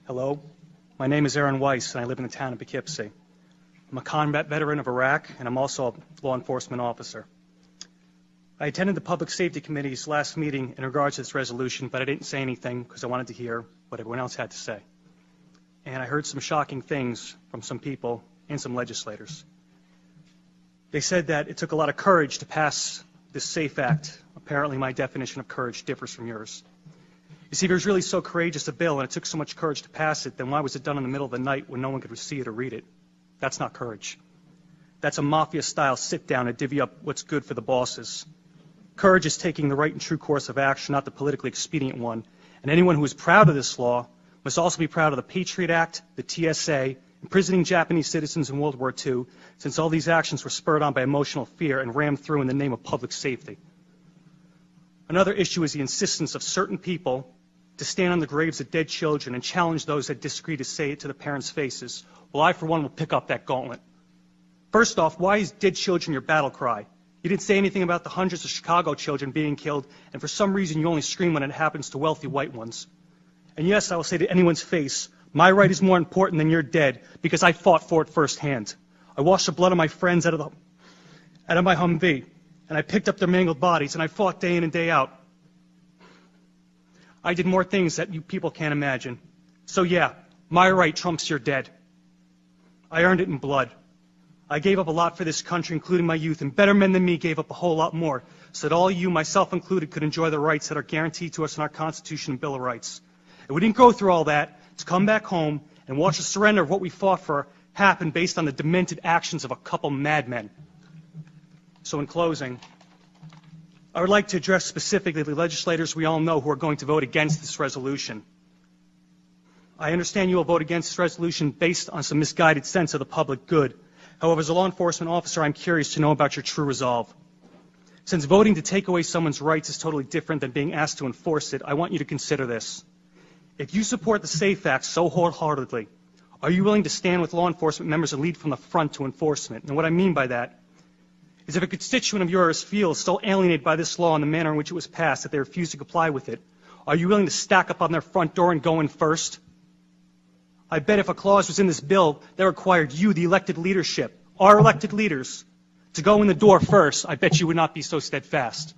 Hello, my name is Aaron Weiss, and I live in the town of Poughkeepsie. I'm a combat veteran of Iraq, and I'm also a law enforcement officer. I attended the Public Safety Committee's last meeting in regards to this resolution, but I didn't say anything because I wanted to hear what everyone else had to say. And I heard some shocking things from some people and some legislators. They said that it took a lot of courage to pass this SAFE Act. Apparently my definition of courage differs from yours. You see, if it was really so courageous a bill and it took so much courage to pass it, then why was it done in the middle of the night when no one could see it or read it? That's not courage. That's a mafia-style sit-down to divvy up what's good for the bosses. Courage is taking the right and true course of action, not the politically expedient one. And anyone who is proud of this law must also be proud of the Patriot Act, the TSA, imprisoning Japanese citizens in World War II, since all these actions were spurred on by emotional fear and rammed through in the name of public safety. Another issue is the insistence of certain people to stand on the graves of dead children and challenge those that disagree to say it to the parents' faces. Well, I, for one, will pick up that gauntlet. First off, why is dead children your battle cry? You didn't say anything about the hundreds of Chicago children being killed, and for some reason you only scream when it happens to wealthy white ones. And yes, I will say to anyone's face, my right is more important than your dead, because I fought for it firsthand. I washed the blood of my friends out of my Humvee, and I picked up their mangled bodies, and I fought day in and day out. I did more things that you people can't imagine. So yeah, my right trumps your dead. I earned it in blood. I gave up a lot for this country, including my youth, and better men than me gave up a whole lot more, so that all you, myself included, could enjoy the rights that are guaranteed to us in our Constitution and Bill of Rights. And we didn't go through all that to come back home and watch the surrender of what we fought for happen based on the demented actions of a couple madmen. So in closing, I would like to address specifically the legislators we all know who are going to vote against this resolution. I understand you will vote against this resolution based on some misguided sense of the public good. However, as a law enforcement officer, I'm curious to know about your true resolve. Since voting to take away someone's rights is totally different than being asked to enforce it, I want you to consider this. If you support the SAFE Act so wholeheartedly, are you willing to stand with law enforcement members and lead from the front to enforcement? And what I mean by that is if a constituent of yours feels so alienated by this law and the manner in which it was passed that they refuse to comply with it, are you willing to stack up on their front door and go in first? I bet if a clause was in this bill that required you, the elected leadership, our elected leaders, to go in the door first, I bet you would not be so steadfast.